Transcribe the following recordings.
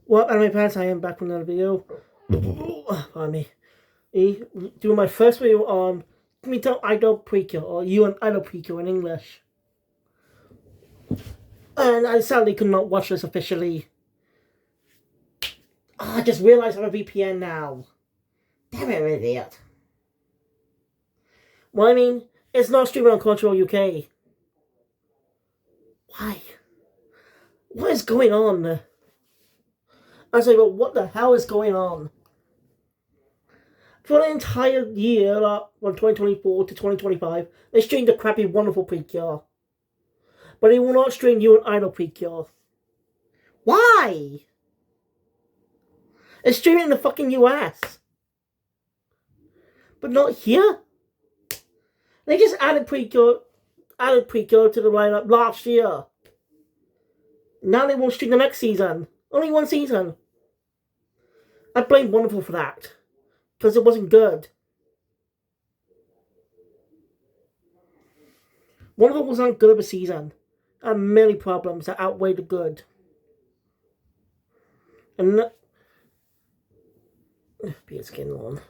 Well, anime fans, I am back with another video. Pardon me. Doing my first video on Idol Precure, or You and Idol Precure in English. And I sadly could not watch this officially. I just realized I have a VPN now. Damn it, I'm an idiot. Well, I mean, it's not streaming on Cultural UK. Why? What is going on? I was like, well, what the hell is going on? For the entire year, from 2024 to 2025, they streamed the crappy Wonderful Precure. But they will not stream You and Idol Precure. Why? It's streaming in the fucking US. But not here. They just added Precure to the lineup last year. Now they won't stream the next season. Only one season. I blame Wonderful for that. Because it wasn't good. Wonderful was not good of a season. Had many problems that outweighed the good. And beard skin on.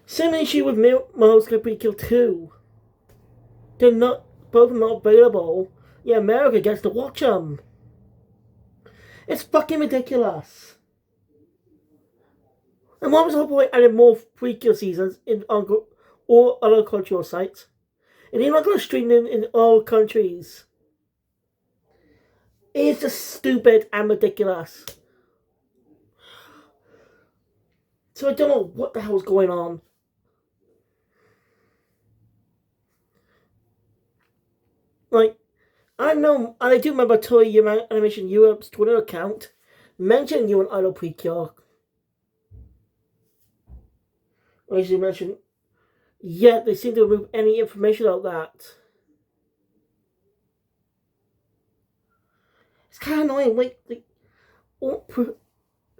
Same issue with Marvel's Precure 2. They're both not available. Yeah, America gets to watch them. It's fucking ridiculous. And what was the whole point adding more Precure seasons on all other cultural sites? And you're not going to stream them in all countries. It's just stupid and ridiculous. So I don't know what the hell's going on. Like, I do remember Toei Animation Europe's Twitter account mentioned You and Idol Precure. As you mentioned, yet they seem to remove any information about that. It's kind of annoying.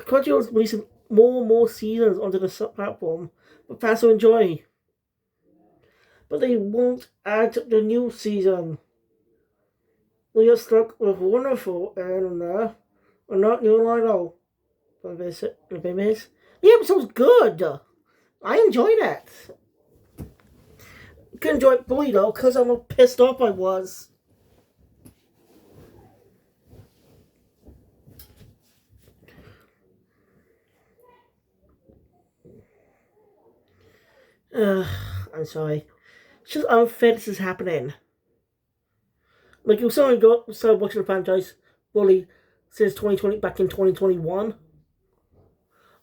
Crunchyroll is releasing more and more seasons onto the platform for fans to enjoy. But they won't add the new season. We are stuck with Wonderful and or not New Idol. The episode's good. I enjoyed it. I couldn't enjoy it fully though, because I'm pissed off I was. I'm sorry. It's just unfair this is happening. Like, if someone started watching the franchise fully since 2020, back in 2021,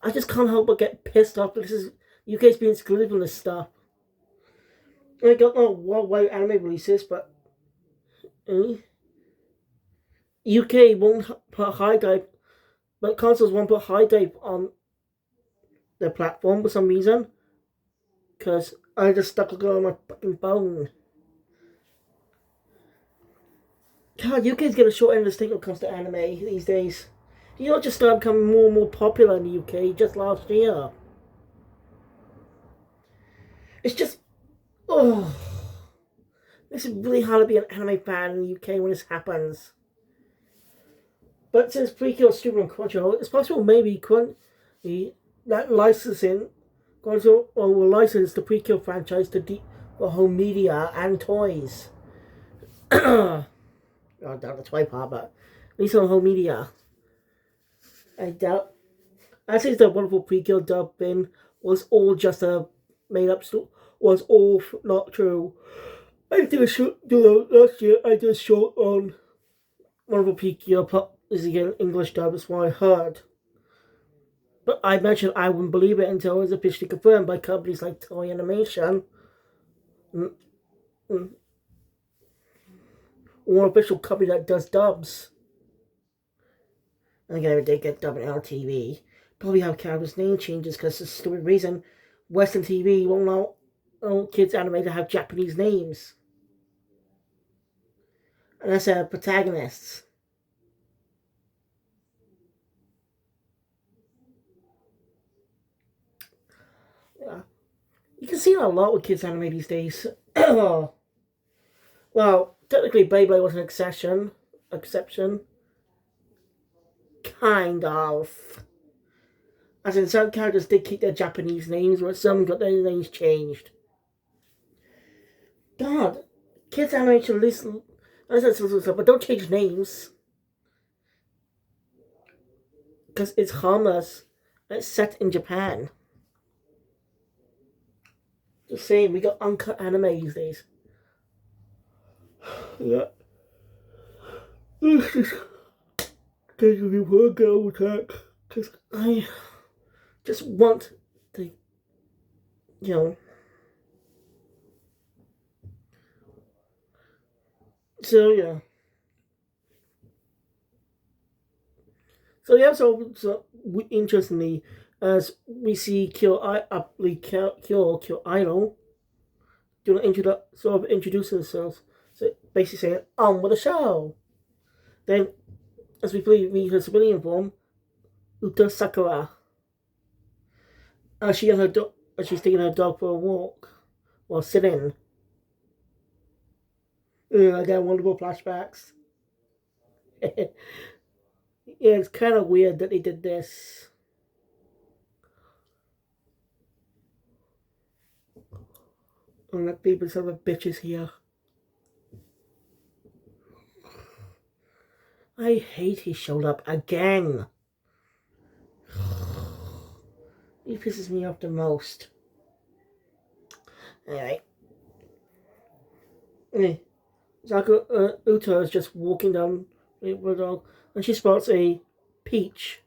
I just can't help but get pissed off because UK's being excluded from this stuff. I don't know worldwide anime releases, but UK won't put high dive, but consoles won't put high dive on their platform for some reason. Because I just stuck looking on my fucking phone. God, UK's getting a short end of the stick when it comes to anime these days. You know, just started becoming more and more popular in the UK just last year. It's just, it's really hard to be an anime fan in the UK when this happens. But since Precure is streaming on Crunchyroll, it's possible maybe that licensing Crunchyroll will license the Precure franchise for home media and toys. I doubt the toy part, but at least on home media. I doubt. I think the Wonderful Precure dubbing was all just a made up story. Was all not true. I did a short last year. I did a short on Wonderful Precure. Is again English dub. That's what I heard. But I mentioned I wouldn't believe it until it was officially confirmed by companies like Toei Animation. One official company that does dubs. And again, they get dubbing on TV. Probably have characters' name changes because it's a stupid reason. Western TV won't allow kids anime to have Japanese names. Unless they're protagonists. You can see that a lot with kids anime these days. Well, technically Beyblade was an exception. Kind of. As in, some characters did keep their Japanese names, but some got their names changed. God, kids animation listen. But don't change names. Because it's harmless. And it's set in Japan. Just saying, we got uncut anime these days. Yeah. Taking me for a girl attack. Because I just want to, you know. So, yeah. So interestingly, as we see Kyo Idol introduce themselves. So basically saying, on with the show. Then, as we meet her civilian form, Uta Sakura. As she's taking her dog for a walk while sitting. Again, wonderful flashbacks. Yeah, it's kind of weird that they did this. And that people son of bitches here. I hate he showed up again. He pisses me off the most. Anyway. Uta is just walking down with the dog and she spots a peach.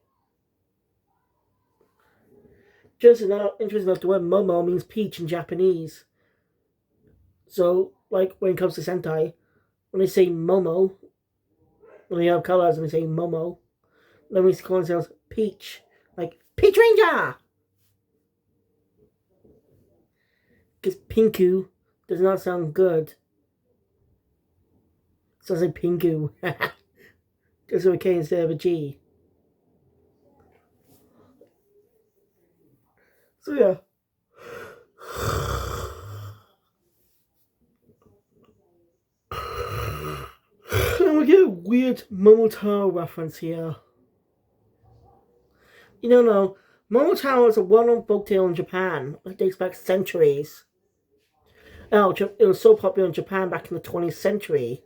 Just now, interesting enough, the word Momo means peach in Japanese. So, like when it comes to Sentai, when they say Momo, when they have colors and they say Momo, then we call themselves Peach. Like, Peach Ranger! Because Pinku does not sound good. It sounds like Pinku. Just with a K instead of a G. So, yeah. And we get a weird Momotaro reference here. You don't know, Momotaro is a well-known folktale in Japan that dates back centuries. Oh, it was so popular in Japan back in the 20th century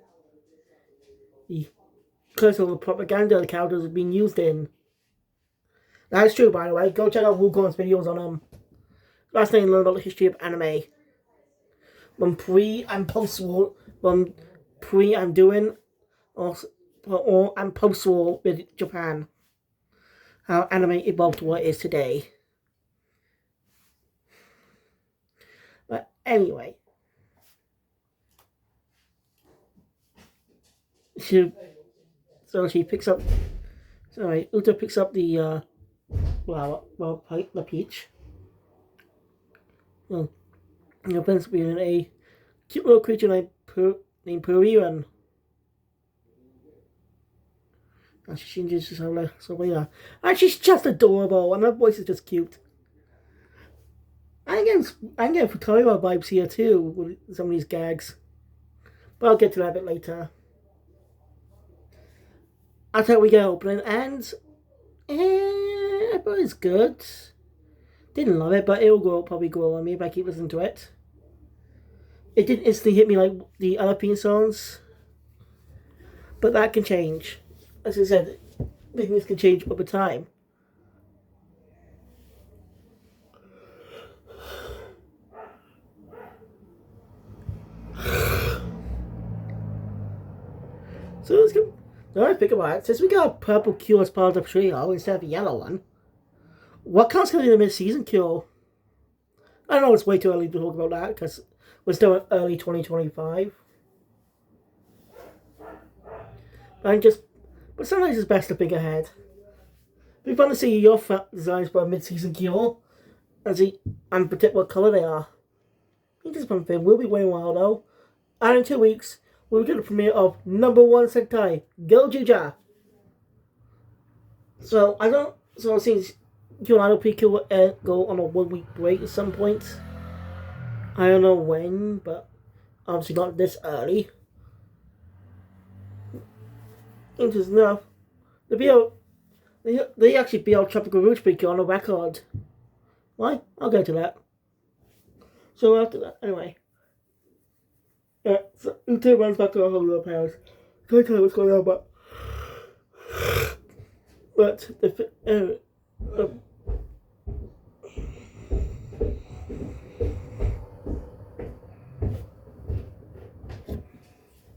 because of the propaganda the characters have been used in. That's true, by the way. Go check out Wukon's videos on them. Last thing, learn about the history of anime. When pre and post war, when pre and doing, or and post war with Japan. How anime evolved to what it is today. But anyway. She picks up. Sorry, Uta picks up the the peach. Well, it happens to be a cute little creature named Precure. And she changes herself so yeah. And she's just adorable, and her voice is just cute. I'm getting Futaro vibes here too with some of these gags. But I'll get to that a bit later. That's how we get opening, and I thought it's good. Didn't love it, but it'll probably grow on me if I keep listening to it. It didn't instantly hit me like the other theme songs, but that can change. As I said, things can change over time. So let's go. Now I think about it. Since we got a purple cure as part of the trio instead of a yellow one, what counts going to be the mid-season cure? I know it's way too early to talk about that because we're still in early 2025. But sometimes it's best to think ahead. It'd be fun to see your designs for a mid-season cure and predict what colour they are. I think this one thing. We'll be waiting a while though. And in 2 weeks, we'll get the premiere of #1 Sentai, Girl Juja. So it seems Precure will go on a 1 week break at some point. I don't know when, but obviously not this early. Interesting enough, the BL they actually BL Tropical Roots Precure on a record. Why? I'll get to that. So after that, anyway. So Uta runs back to her whole little powers. Can't tell you what's going on, but the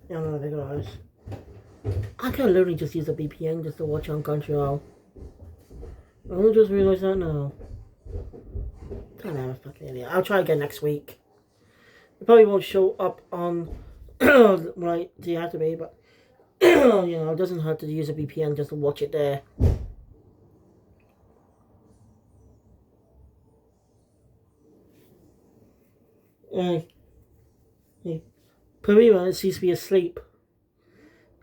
I don't know, they guys. I can literally just use a VPN just to watch on Crunchyroll. I only just realized that now. God, I'm a fucking idiot. I'll try again next week. It probably won't show up on when I deactivate, but you know, it doesn't hurt to use a VPN just to watch it there. Parima seems to be asleep.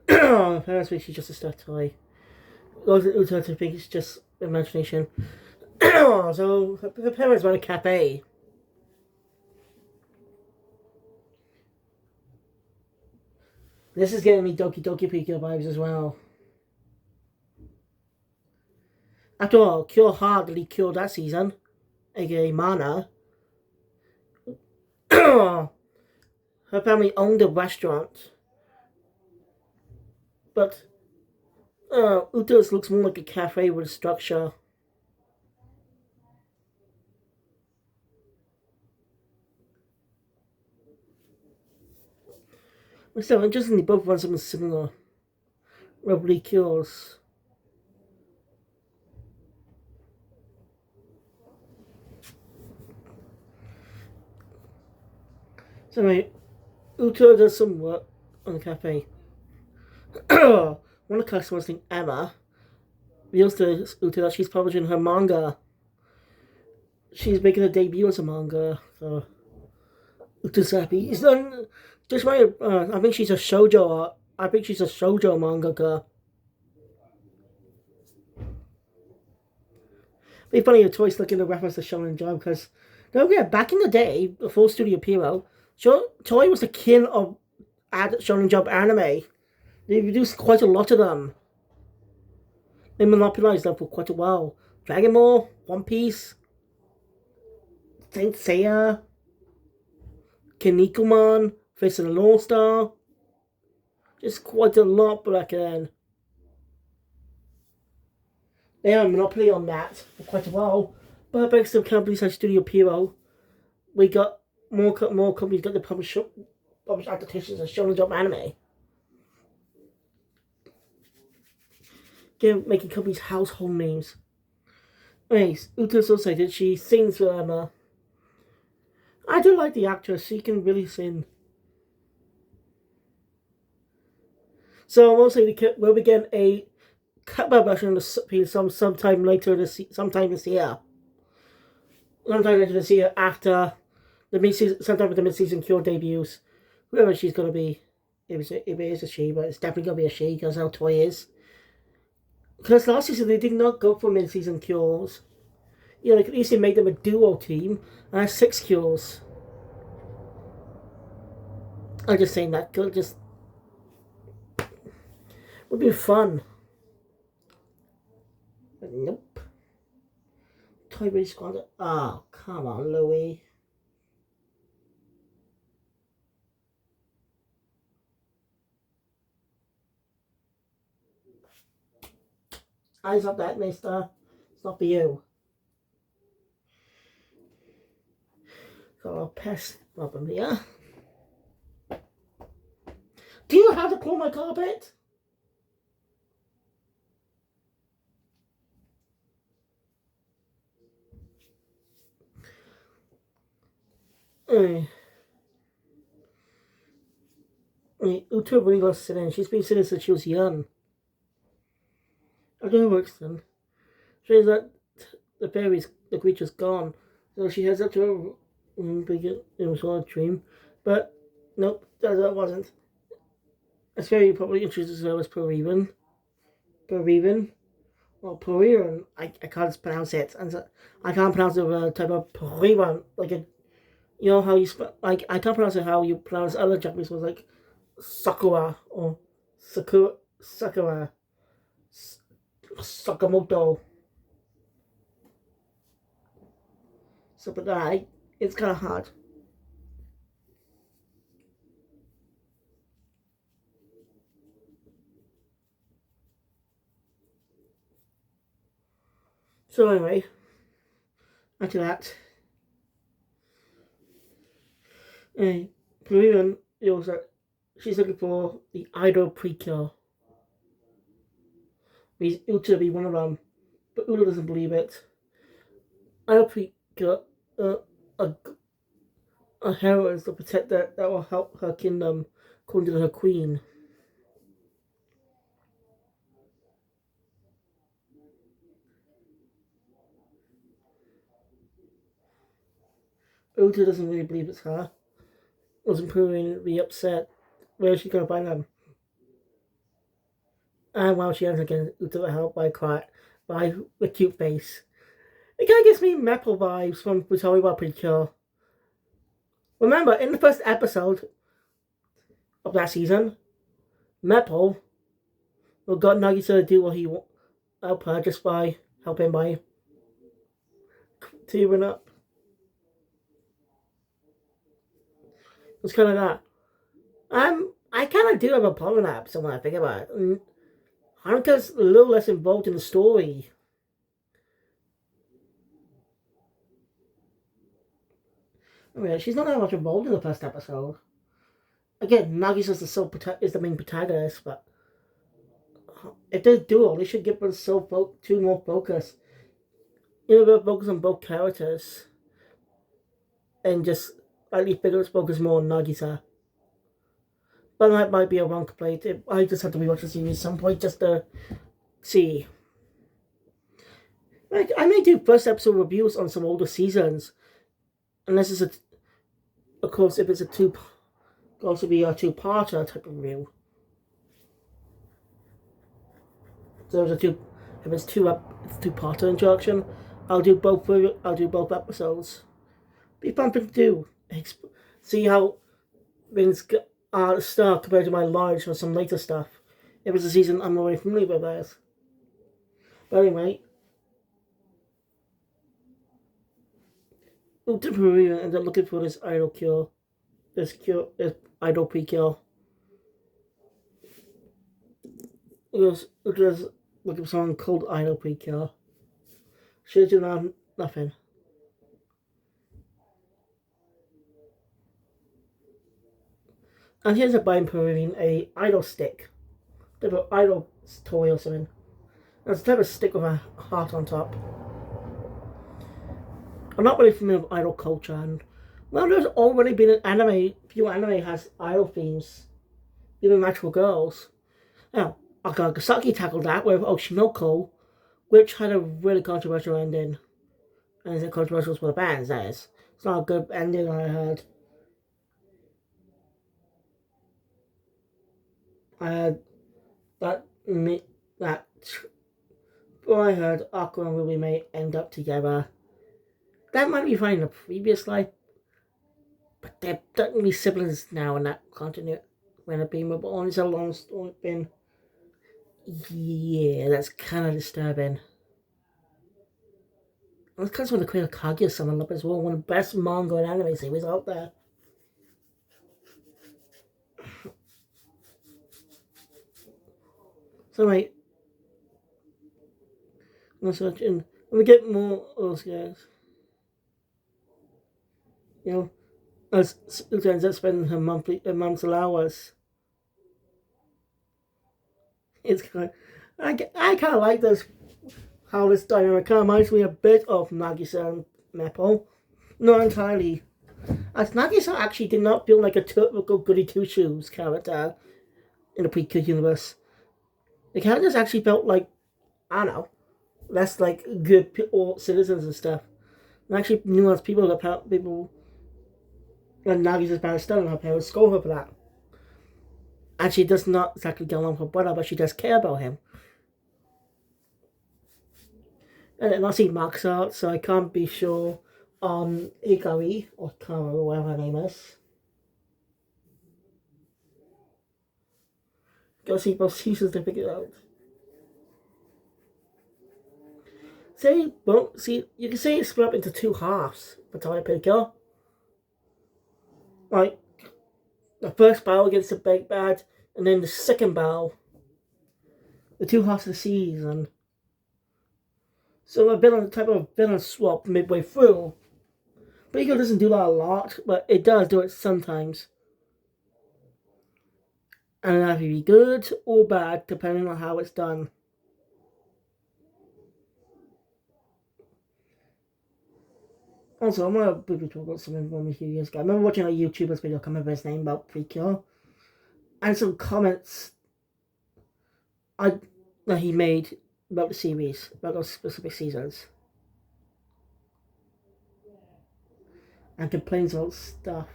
Apparently she's just a stuffed toy. Those Uta to think it's just imagination. So her parents run a cafe. This is giving me Doki Doki Pika vibes as well. After all, Cure hardly cured that season, aka Mana. Her family owned a restaurant, but Uta's looks more like a cafe with a structure. But still, interestingly, both run something similar. Roughly cures. So anyway, Uta does some work on the cafe. One of the customers named Emma reveals to Uta that she's publishing her manga. She's making a debut as a manga, so Uta's happy. It's not just my. I think she's a shoujo. I think she's a shoujo mangaka. It'd be funny if Toy's looking at reference to Shonen Jump because don't forget back in the day before Studio Pierrot, Toy was the king of Shonen Jump anime. They produced quite a lot of them. They monopolized them for quite a while. Dragon Ball, One Piece, Saint Seiya, Kinnikuman, Face of the North Star. Just quite a lot back then. They had a monopoly on that for quite a while. But thanks to companies like Studio Pierrot, we got more companies got to publish adaptations of Shonen Jump anime. Making companies household names. Anyways, Uta's so excited. She sings with Emma. I do like the actress. She can really sing. So mostly we'll begin a cut version of the sometime later this year. Sometime later this year after the mid-season, sometime with the mid-season Cure debuts. Whoever she's gonna be, if it is a she, but it's definitely gonna be a she because how Toy is. Because last season they did not go for mid-season cures. You know, they could easily make them a duo team and have 6 cures. I'm just saying that could just would be fun. But nope. Toy really squandered. Oh, come on, Louie. Eyes up that, mister. It's not for you. So I'll pass up him here. Do you have to clean my carpet? Uta really loves sitting. She's been sitting since she was young. I don't know works then. Shows that the creature's gone. So she heads up to her room, it was all a dream. But, nope, that wasn't. That's very probably introduces her as Puriran. Or Puriran. I can't pronounce it. And so, I can't pronounce the type of Puriran. Like You know how you spell, like, I can't pronounce it how you pronounce other Japanese words, like Sakura or Sakura, Sakamoto, stuff like that. It's kind of hard. So anyway, after that, uh, Korean, she's looking for the idol Precure. He's Uta to be one of them, but Uta doesn't believe it. Idol Precure, uh, a, a hero is the protector that will help her kingdom, according to her queen. Uta doesn't really believe it's her. Wasn't proving be upset. Where is she going to find them? And while she ends again, Uta will help by the cute face. It kind of gives me Maple vibes from Butari about Precure. Remember, in the first episode of that season, Maple got Nagisa to do what he help her just by helping by tearing up. It's kind of that. I kind of do have a problem with that episode when I think about it. Hanka's a little less involved in the story. I mean, she's not that much involved in the first episode. Again, Nagisa is the main protagonist, but if they do all, they should give us two more focus. You know, focus on both characters, and just at least focus more on Nagisa. But that might be a wrong complaint. I just have to rewatch the series at some point just to see. Like, I may do first episode reviews on some older seasons, unless it's of course, if it's going to be a two-parter type of review. So if it's two-parter introduction, I'll do both. I'll do both episodes. Be fun to do. See how things start compared to my knowledge for some later stuff. If it's a season I'm already familiar with theirs. But anyway, Ultra Peru ended up looking for this idol this idol Precure. It was looking for someone called idol Precure. She did nothing. And here's a buying Peruvian a idol stick. Type of idol toy or something. It's a type of stick with a heart on top. I'm not really familiar with idol culture, and well, there's already been an anime. Few anime has idol themes, even actual girls. Now, Akagasaki tackled that with Oshinoko, which had a really controversial ending. And it's controversial for the fans, that is. It's not a good ending, I heard. I heard that well, I heard Aqua and Ruby may end up together. That might be fine in the previous life, but they're technically siblings now in that continuity. When it been on, it's a long story. Been, yeah, that's kind of disturbing. That's kind of when the Queen of Kaguya summoned up as well, one of the best manga and anime series out there. So, mate, I'm searching. Let me get more of those guys. You know, as who ends up spending her month's allowance. It's kind of, I kind of like this, how this dynamic kind of reminds me a bit of Nagisa and Maple. Not entirely. As Nagisa actually did not feel like a typical goody two-shoes character in the Precure universe. The characters actually felt like, I don't know, less like good citizens and stuff. And actually nuanced people and Nagisa's parents still, and her parents scold her for that. And she does not exactly get along with her brother, but she does care about him. And then I see Max out, so I can't be sure Hikari, or Kara, or whatever her name is. Go see both seasons to figure it out. Say, well, see, you can say it's split up into two halves for Tyler Precure. Like, the first battle against the big bad, and then the second battle. The two halves of the season. So a villain type of villain swap midway through. Precure doesn't do that a lot, but it does do it sometimes. And that can be good or bad depending on how it's done. Also, I'm gonna briefly talk about something from a few years ago. I remember watching a YouTuber's video, I can't remember his name, about Precure, and some comments that he made about the series, about those specific seasons, and complains about stuff.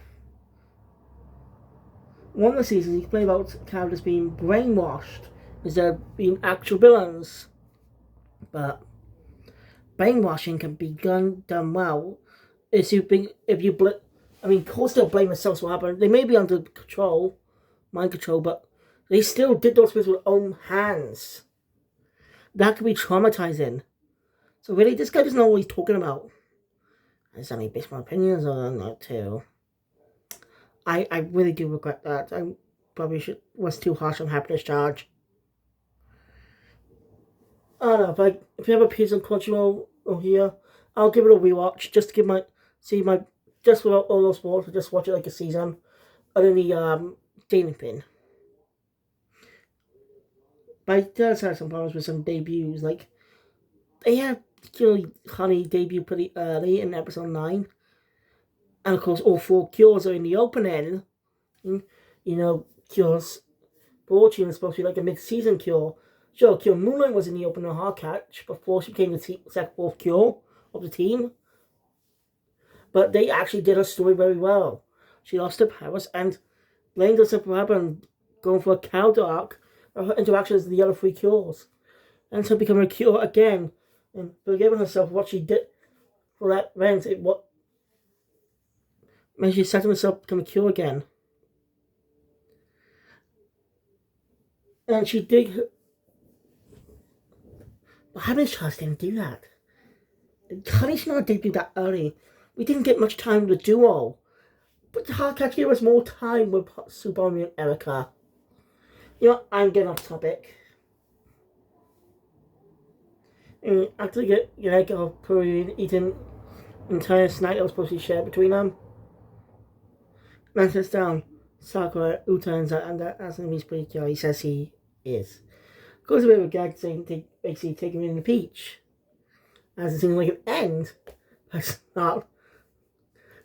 One of the seasons, he complained about characters being brainwashed instead of being actual villains. But brainwashing can be done well if still blame themselves for what happened. They may be under control, mind control, but they still did those things with their own hands. That could be traumatizing. So really, this guy doesn't know what he's talking about. Is that any based on my opinions or not too? I really do regret that. I probably was too harsh on happiness charge. I don't know, if you have a piece on Crunchyroll over here, I'll give it a rewatch just to just without all those spoilers, just watch it like a season. And then the dating thing. But it does have some problems with some debuts, like they had Honey debut pretty early in episode 9. And of course all 4 cures are in the opening. Cure's Fortune is supposed to be like a mid-season cure. Sure, Cure Moonlight was in the opening of Hard Catch before she became the fourth cure of the team. But they actually did her story very well. She lost her powers and blamed herself for having going for a counter arc of her interactions with the other 3 cures. And so becoming a cure again and forgiving herself for what she did for that event. When she set herself to become a cure again. And she did. But Happiness Charge didn't do that. Honey should not debut that early. We didn't get much time with the duo. But the Hard Catch gave us more time with Subomi and Erica. I'm getting off topic. And actually get egg of Korean eating entire snack that was supposed to be shared between them. Man sits down. Sakura, who turns out and asks him he's pretty cute. He says he is. Goes a bit of a gag saying basically taking him in the peach. As it seems like an end. That's not.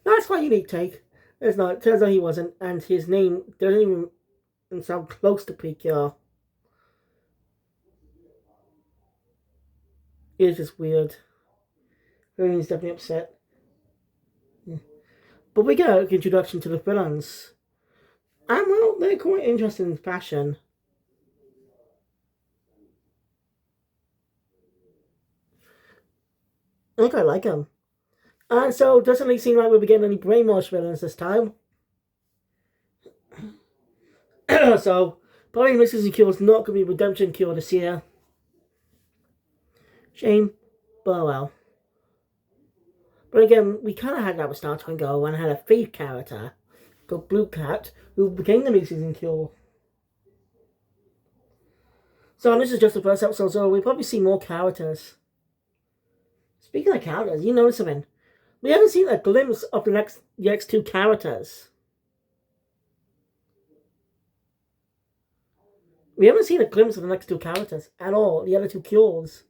That's quite a unique take. It's not. It turns out he wasn't, and his name doesn't even sound close to Precure. It's just weird. Everyone's definitely upset. Yeah. But we get an introduction to the villains. And well, they're quite interesting in fashion. I think I like them. And so it doesn't really seem like we'll be getting any brainwash villains this time. So, probably Mrs. Cure is not going to be Redemption Cure this year. Shame, but well. But again, we kind of had that with Star Go and had a Faith character, called Blue Cat, who became the mid-season Cure. So this is just the first episode, so we'll probably see more characters. Speaking of characters, you notice something. We haven't seen a glimpse of the next 2 characters. We haven't seen a glimpse of the next 2 characters at all, the other 2 cures.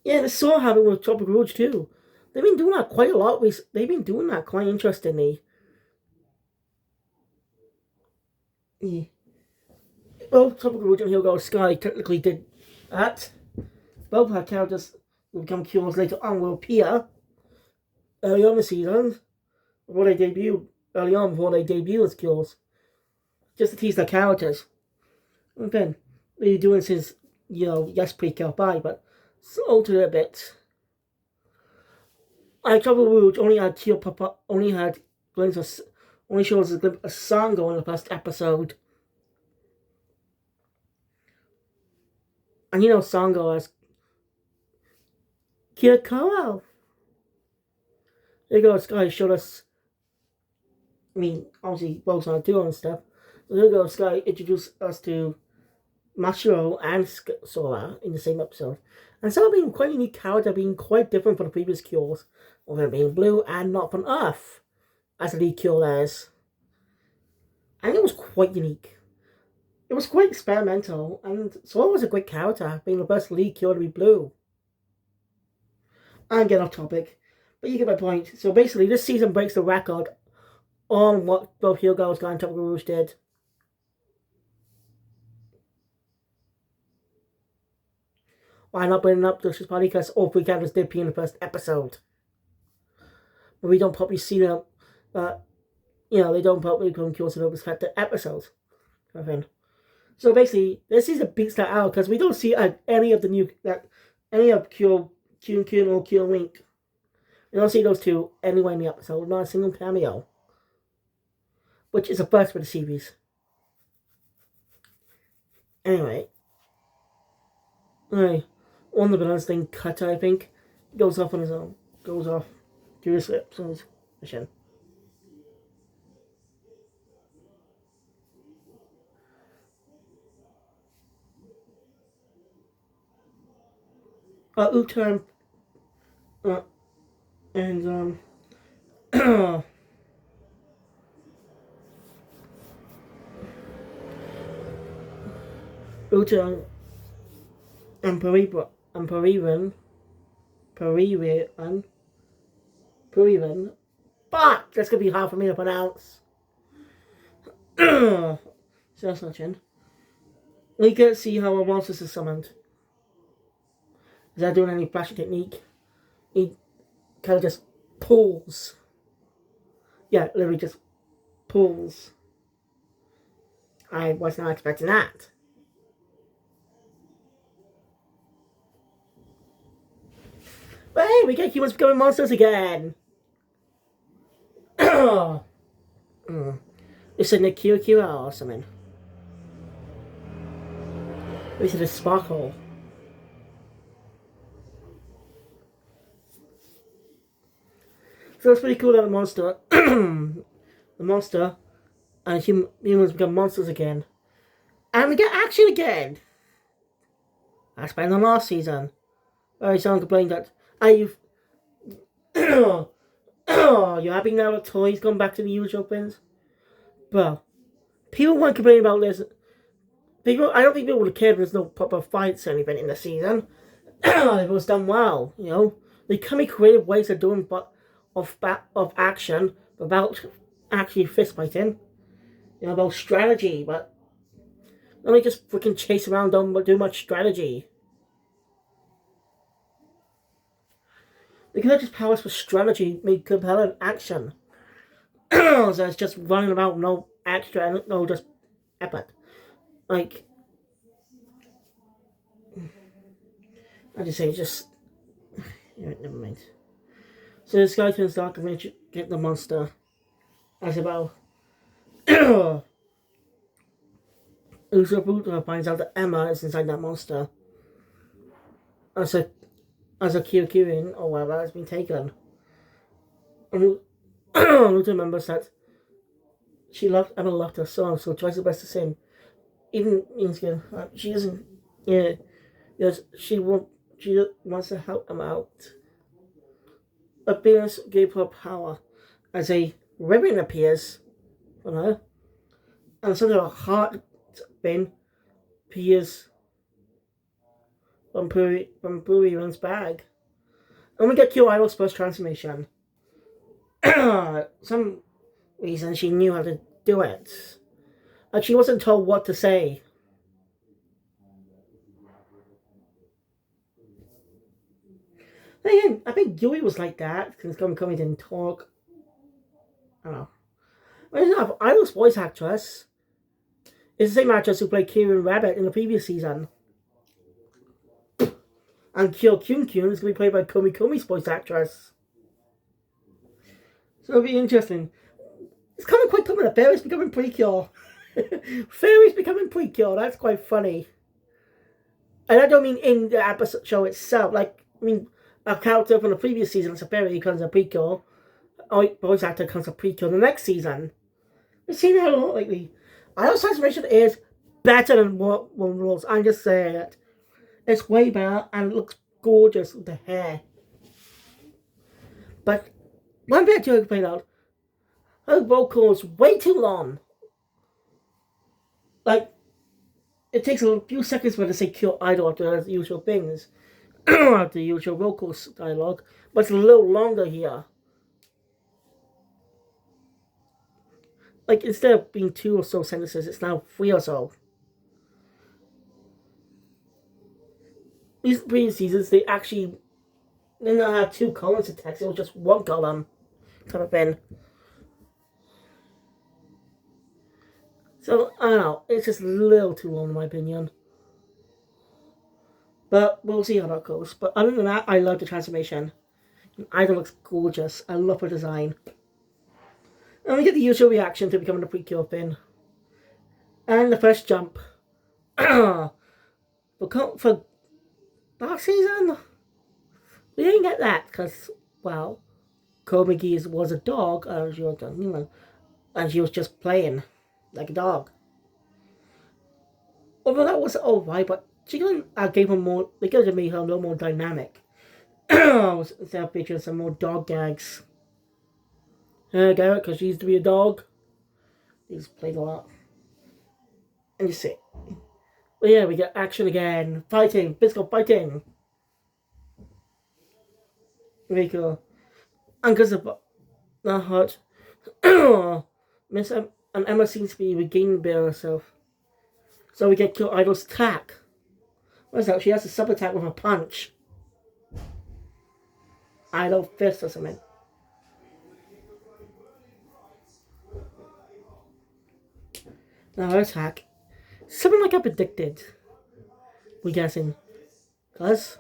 Yeah, this saw happened with Tropical Rouge too. They've been doing that quite a lot. They've been doing that quite interestingly. Yeah. Well, Tropical Rouge and Here Goes Sky technically did that. Both our characters will become cures later on will appear early on the season before they debut as cures. Just to tease their characters. And then they're doing since yes, Precure bye, but alter it a bit. like Trouble Rouge only had Teal Papa, only had glimpses, only shows a glimpse of Sango in the first episode. And Sango as Kirikoro. There you go, Sky showed us, obviously, Rose on a duo and stuff. So there you go, Sky introduced us to Mashiro and Sora in the same episode. And Sora being quite a unique character, being quite different from the previous Cures, of him being blue and not from Earth, as the lead Cure is. And it was quite unique. It was quite experimental, and Sora was a great character, being the first lead Cure to be blue. I'm getting off topic, but you get my point. So basically, this season breaks the record on what both Hero Girls and Tropical Rouge did. Why not bringing up this? Probably because all three characters did appear in the first episode, but we don't probably see them. They don't probably come close to the respective episodes. So basically, this season beats that out because we don't see any of the new any of Kyun or Kyun Link. We don't see those two anywhere in the episode, not a single cameo, which is a first for the series. Anyway, one of the villains thing, Cutter, I think, goes off on his own. Goes off to his episode's mission. Uta and Uta and Parivan. Fuck! That's gonna be hard for me to pronounce. So that's not chin. We can see how a monster is summoned. Is that doing any flashy technique? He kind of just pulls. Yeah, literally just pulls. I was not expecting that. But hey, we get humans becoming monsters again. It's a Nikira or something. This is a sparkle. So it's pretty cool that the monster and humans become monsters again. And we get action again! That's better than last season. Someone complained that, you're happy now that toys gone back to the usual things? Well, people weren't complaining about this. I don't think people would have cared if there's no proper fights or anything in the season. It was done well, They come in creative ways of doing of action without actually fist fighting. About strategy, but only just freaking chase around, don't do much strategy. They could have just powers for strategy, made compelling action. So it's just running about, no extra, no just effort. Like, I just say, never mind. So this guy turns dark and get the monster. As about Usobuto finds out that Emma is inside that monster. As a Kyokuin or whatever has been taken. And Luta remembers that Emma loved her son, so tries her best to save him. Even means she doesn't. Yeah, yes, she wants to help him out. But Venus gave her power as a ribbon appears from her, and sort of a heart bin appears from Puriran's bag. And we get Kyo Idol's first transformation. Some reason she knew how to do it. And she wasn't told what to say. Again, I think Yui was like that, because Kami didn't talk. I don't know. But enough, Idol's voice actress is the same actress who played Kieran Rabbit in the previous season. And Kyo Kyun is going to be played by Komi Komi's voice actress. So it'll be interesting. It's kind of quite common that fairies becoming Precure. Fairies becoming Precure, that's quite funny. And I don't mean in the episode show itself. Like, I mean, a character from the previous season as a fairy becomes a Precure. Or voice actor becomes a Precure the next season. We've seen that a lot lately. Idol transformation is better than what One Rules. I'm just saying it. It's way better and it looks gorgeous with the hair. But one bit to point out, her vocal is way too long. Like, it takes a few seconds for her to say "Cure Idol" after the usual things, after the usual vocal dialogue, but it's a little longer here. Like, instead of being 2 or so sentences, it's now 3 or so. These previous seasons, they not have 2 columns of text, it was just 1 column kind of thing. So, I don't know, it's just a little too long in my opinion. But we'll see how that goes. But other than that, I love the transformation. Idol looks gorgeous. I love her design. And we get the usual reaction to becoming a Precure thing. And the first jump. for last season, we didn't get that because, well, Cole McGee was a dog, and she was just playing like a dog. Although that was alright, but she gave her more. They could have made her a little more dynamic. Instead of featuring some more dog gags. Garrett, because she used to be a dog. He's played a lot. And you see. But yeah, we get action again. Fighting. Physical fighting. Very cool. And because of that hurt, Miss and Emma seems to be regaining better herself. So we get Cure Idol's attack. What is that? She has a sub attack with a punch. Idol fist or something. Now her attack. Something like I predicted. We're guessing. Because,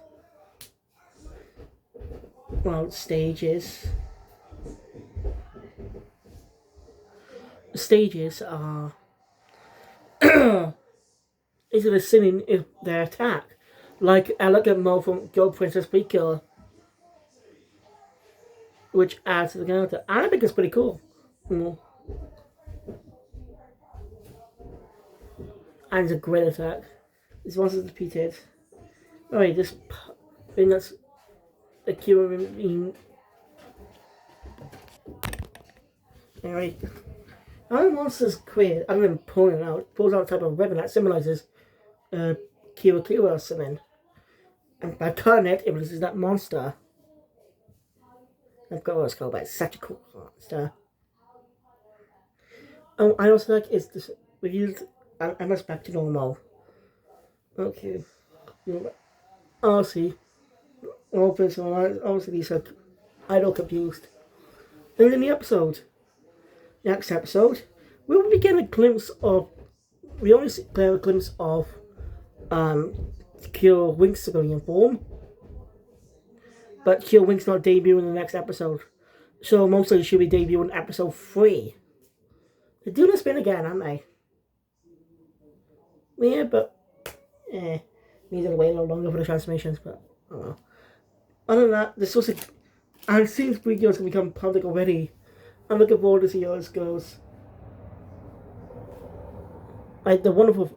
well, stages are is it a sin in their attack? Like Elegant Mo from Go Princess Precure, which adds to the character. And I think it's pretty cool. And it's a great attack. This once is defeated. Alright, this thing that's a cure in. Anyway, our monster's queer. I'm going to pull it out. Pulls out a type of ribbon that symbolizes Kira or something. And by cutting it, it releases that monster. I've got what it's called, but it's such a cool monster. Oh, I also like is this revealed and MS back to normal. Okay. I'll see. Obviously these are idol confused. And in the next episode, we will be getting a glimpse of Cure Wink's civilian form. But Cure Wink's not debuting in the next episode. So mostly she'll be debuting in episode 3. They're doing a spin again, aren't they? Yeah, but needed to wait a little longer for the transformations, but I don't know. Other than that, this was and it seems Precure's gonna become public already. I'm looking forward to see how this goes. Like the wonderful.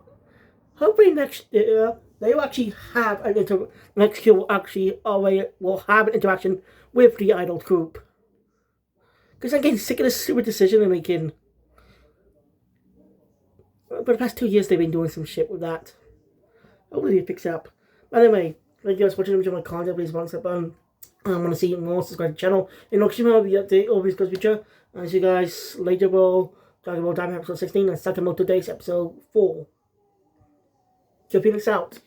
Hopefully next year they will actually have next year will have an interaction with the idol group. Because I'm getting sick of this stupid decision they're making. For the past 2 years they've been doing some shit with that. Hopefully it picks up. But anyway, thank you guys for watching my content. Please once upon. I want to see more, subscribe to the channel. And I'll be update always goes future. And see you guys later, bro. Talking about Diamond episode 16 and second mode today's episode 4. So Phoenix out.